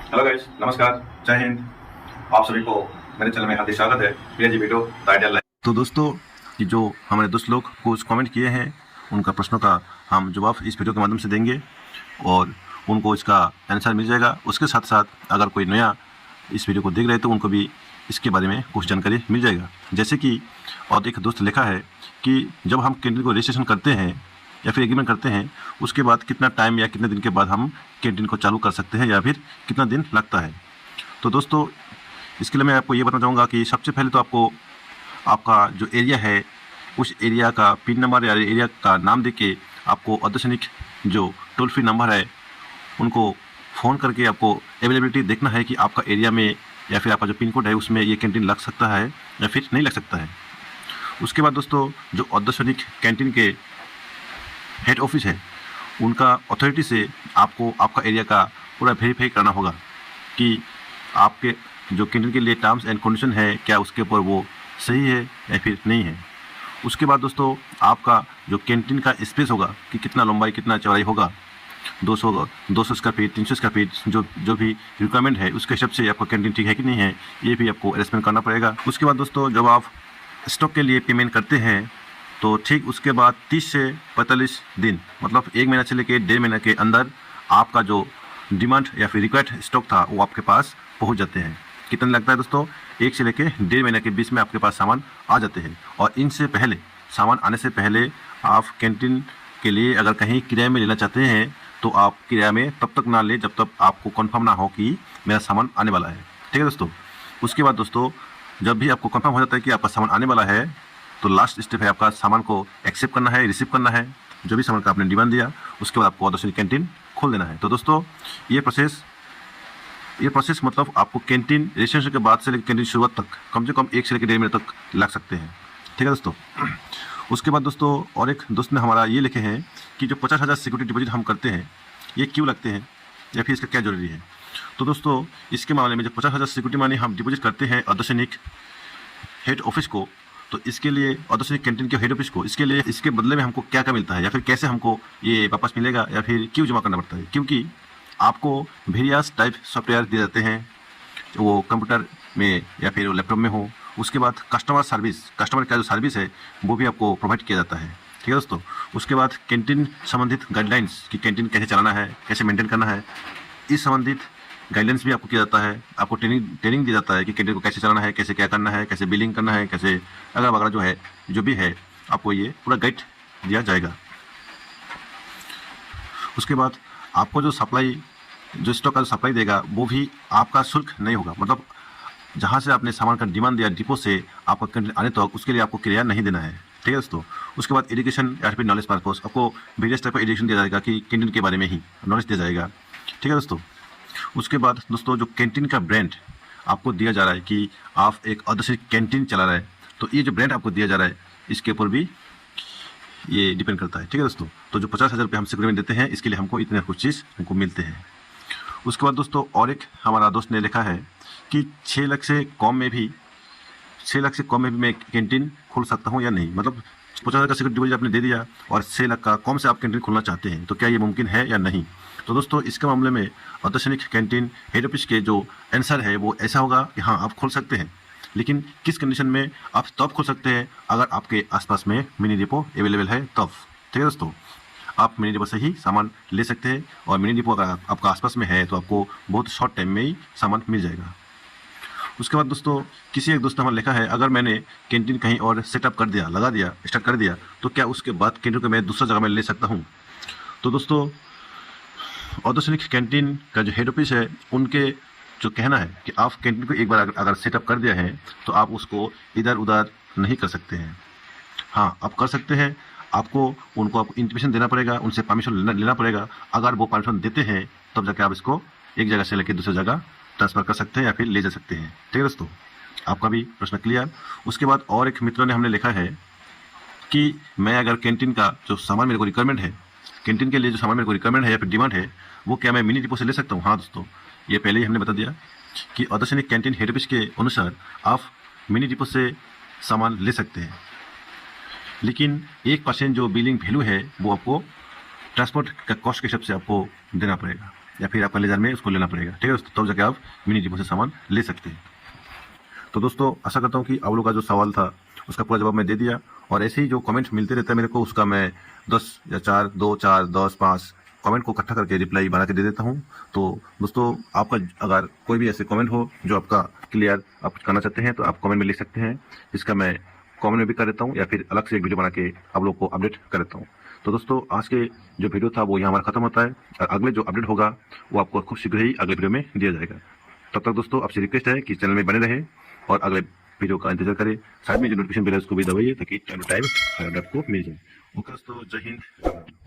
Hello guys, नमस्कार, जय हिंद। आप सभी को मेरे चैनल में हार्दिक स्वागत है। Priya ji video title like. तो दोस्तों, ये जो हमारे दोस्त लोग कुछ कमेंट किए हैं, उनका प्रश्नों का हम जवाब इस वीडियो के माध्यम से देंगे और उनको इसका आंसर मिल जाएगा। उसके साथ साथ अगर कोई नया इस वीडियो को देख रहे हैं तो उनको भी इसके बारे में कुछ जानकारी मिल जाएगा। जैसे कि और एक दोस्त लिखा है कि जब हम कैंटीन को रजिस्ट्रेशन करते हैं या फिर एग्रीमेंट करते हैं, उसके बाद कितना टाइम या कितने दिन के बाद हम कैंटीन को चालू कर सकते हैं या फिर कितना दिन लगता है। तो दोस्तों, इसके लिए मैं आपको ये बताना चाहूँगा कि सबसे पहले तो आपको आपका जो एरिया है उस एरिया का पिन नंबर या एरिया का नाम देके आपको अर्धसैनिक जो टोल फ्री नंबर है उनको फ़ोन करके आपको अवेलेबिलिटी देखना है कि आपका एरिया में या फिर आपका जो पिन कोड है उसमें ये कैंटीन लग सकता है या फिर नहीं लग सकता है। उसके बाद दोस्तों, जो अर्धसैनिक कैंटीन के हेड ऑफिस है उनका अथॉरिटी से आपको आपका एरिया का पूरा वेरीफाई करना होगा कि आपके जो कैंटीन के लिए टर्म्स एंड कंडीशन है क्या उसके ऊपर वो सही है या फिर नहीं है। उसके बाद दोस्तों, आपका जो कैंटीन का स्पेस होगा कि कितना लंबाई कितना चौड़ाई होगा, 200 स्क्वायर फीट, 300 स्क्वायर फीट, जो भी रिक्वायरमेंट है उसके हिसाब से आपका कैंटीन ठीक है कि नहीं है, ये भी आपको अरेंजमेंट करना पड़ेगा। उसके बाद दोस्तों, जब आप स्टॉक के लिए पेमेंट करते हैं तो ठीक उसके बाद 30 से 45 दिन मतलब 1 महीना से लेकर 1.5 महीना के अंदर आपका जो डिमांड या फिर रिक्वायर्ड स्टॉक था वो आपके पास पहुंच जाते हैं। कितना लगता है दोस्तों? 1 से लेकर 1.5 महीने के बीच में आपके पास सामान आ जाते हैं। और इनसे पहले, सामान आने से पहले आप कैंटीन के लिए अगर कहीं किराए में लेना चाहते हैं तो आप किराए में तब तक ना लें जब तक आपको कंफर्म ना हो कि मेरा सामान आने वाला है। ठीक है दोस्तों। उसके बाद दोस्तों, जब भी आपको कंफर्म हो जाता है कि आपका सामान आने वाला है तो लास्ट स्टेप है आपका सामान को एक्सेप्ट करना है, रिसीव करना है। जो भी सामान का आपने डिमांड दिया उसके बाद आपको अर्धसैनिक कैंटीन खोल देना है। तो दोस्तों, ये प्रोसेस मतलब आपको कैंटीन रजिस्ट्रेशन के बाद से लेकर कैंटीन शुरुआत तक कम से कम 1 से लेकर 1.5 महीने तक लग सकते हैं। ठीक है दोस्तों। उसके बाद दोस्तों, और एक दोस्त ने हमारा ये लिखे हैं कि जो 50,000 सिक्योरिटी डिपॉजिट हम करते हैं ये क्यों लगते हैं या फिर इसका क्या जरूरी है। तो दोस्तों, इसके मामले में जो 50,000 सिक्योरिटी मनी हम डिपॉजिट करते हैं अर्धसैनिक हेड ऑफिस को, तो इसके लिए अर्धसैनिक कैंटीन के हेड ऑफिस को, इसके लिए इसके बदले में हमको क्या क्या मिलता है या फिर कैसे हमको ये वापस मिलेगा या फिर क्यों जमा करना पड़ता है। क्योंकि आपको वेरियस टाइप सॉफ्टवेयर दिए जाते हैं, वो कंप्यूटर में या फिर लैपटॉप में हो। उसके बाद कस्टमर का जो सर्विस है वो भी आपको प्रोवाइड किया जाता है। ठीक है दोस्तों। उसके बाद कैंटीन संबंधित गाइडलाइंस कि कैंटीन कैसे चलाना है, कैसे मेंटेन करना है, इस संबंधित गाइडेंस भी आपको किया जाता है। आपको ट्रेनिंग दिया जाता है कि कैंटीन को कैसे चलाना है, कैसे क्या करना है, कैसे बिलिंग करना है, कैसे अगल वगैरह जो है जो भी है आपको ये पूरा गाइड दिया जाएगा। उसके बाद आपको जो स्टॉक का सप्लाई देगा वो भी आपका शुल्क नहीं होगा। मतलब जहाँ से आपने सामान का डिमांड दिया डिपो से आपका कैंटीन आने तक उसके लिए आपको किराया नहीं देना है। ठीक है दोस्तों। उसके बाद एजुकेशन या फिर नॉलेज पर्पस आपको वेरियस टाइप का एजुकेशन दिया जाएगा कि कैंटीन के बारे में ही नॉलेज दिया जाएगा। ठीक है दोस्तों। उसके बाद दोस्तों, जो कैंटीन का ब्रांड आपको दिया जा रहा है कि आप एक अर्धसैनिक कैंटीन चला रहे हैं, तो ये जो ब्रांड आपको दिया जा रहा है इसके ऊपर भी ये डिपेंड करता है। ठीक है दोस्तों। तो जो 50,000 रुपये हम सिक्योरिटी में देते हैं इसके लिए हमको इतने कुछ चीज़ हमको मिलते हैं। उसके बाद दोस्तों, और एक हमारा दोस्त ने लिखा है कि 6 लाख से कम में भी मैं कैंटीन खोल सकता हूँ या नहीं। मतलब 50,000 का सिक्योरिटी डिपॉजिट आपने दे दिया और 6 लाख का कम से आप कैंटीन खोलना चाहते हैं, तो क्या ये मुमकिन है या नहीं। तो दोस्तों, इसके मामले में अर्धसैनिक कैंटीन हेड ऑफिस के जो आंसर है वो ऐसा होगा कि हाँ, आप खोल सकते हैं, लेकिन किस कंडीशन में आप तब खोल सकते हैं अगर आपके आसपास में मिनी डिपो अवेलेबल है तब। ठीक है दोस्तों। आप मिनी डिपो से ही सामान ले सकते हैं और मिनी डिपो अगर आपका आसपास में है तो आपको बहुत शॉर्ट टाइम में ही सामान मिल जाएगा। उसके बाद दोस्तों, किसी एक दोस्त ने हमारा लिखा है अगर मैंने कैंटीन कहीं और सेटअप कर दिया, लगा दिया, स्टार्ट कर दिया, तो क्या उसके बाद कैंटीन को मैं दूसरा जगह में ले सकता हूँ। तो दोस्तों, अर्धसैनिक कैंटीन का जो हेड ऑफिस है उनके जो कहना है कि आप कैंटीन को एक बार अगर सेटअप कर दिया है तो आप उसको इधर उधर नहीं कर सकते हैं। हाँ, आप कर सकते हैं। आपको इंटीमेशन देना पड़ेगा, उनसे परमिशन लेना पड़ेगा। अगर वो परमिशन देते हैं तब जाके आप इसको एक जगह से लेकर दूसरी जगह ट्रांसफ़र कर सकते हैं या फिर ले जा सकते हैं। ठीक है दोस्तों। आपका भी प्रश्न क्लियर। उसके बाद और एक मित्र ने हमने लिखा है कि मैं अगर कैंटीन का जो सामान मेरे को रिक्वायरमेंट है, कैंटीन के लिए जो सामान मेरे को रिक्वायरमेंट है या फिर डिमांड है, वो क्या मैं मिनी डिपो से ले सकता हूँ। हाँ दोस्तों, ये पहले ही हमने बता दिया कि अर्धसैनिक कैंटीन हेड ऑफिस के अनुसार आप मिनी डिपो से सामान ले सकते हैं, लेकिन 1% जो बिलिंग वैल्यू है वो आपको ट्रांसपोर्ट का कॉस्ट के हिसाब से आपको देना पड़ेगा। या फिर आप 15,000 में उसको लेना पड़ेगा, ठीक है दोस्तों, तब जाके आप मिनी डिपो से सामान ले सकते हैं। तो दोस्तों आशा करता हूँ कि आप लोग का जो सवाल था उसका पूरा जवाब मैं दे दिया, और ऐसे ही जो कमेंट मिलते रहता है मेरे को उसका मैं 10 या 4, 2, 4, 10, 5 कमेंट को इकट्ठा करके रिप्लाई बना के दे देता हूँ। तो दोस्तों आपका अगर कोई भी ऐसे कमेंट हो जो आपका क्लियर आप करना चाहते हैं तो आप कमेंट में लिख सकते हैं, जिसका मैं कमेंट में भी कर देता हूँ या फिर अलग से एक वीडियो बना के आप लोग को अपडेट कर देता हूँ। तो दोस्तों आज के जो वीडियो था वो यहाँ हमारा खत्म होता है, और अगले जो अपडेट होगा वो आपको खूब शीघ्र ही अगले वीडियो में दिया जाएगा। तब तक दोस्तों आपसे रिक्वेस्ट है कि चैनल में बने रहे और अगले वीडियो का इंतजार करें। साइड में जो नोटिफिकेशन बेल है उसको भी दबाइए ताकि टाइम टाइम आपको मिल जाए। ओके दोस्तों, जय हिंद।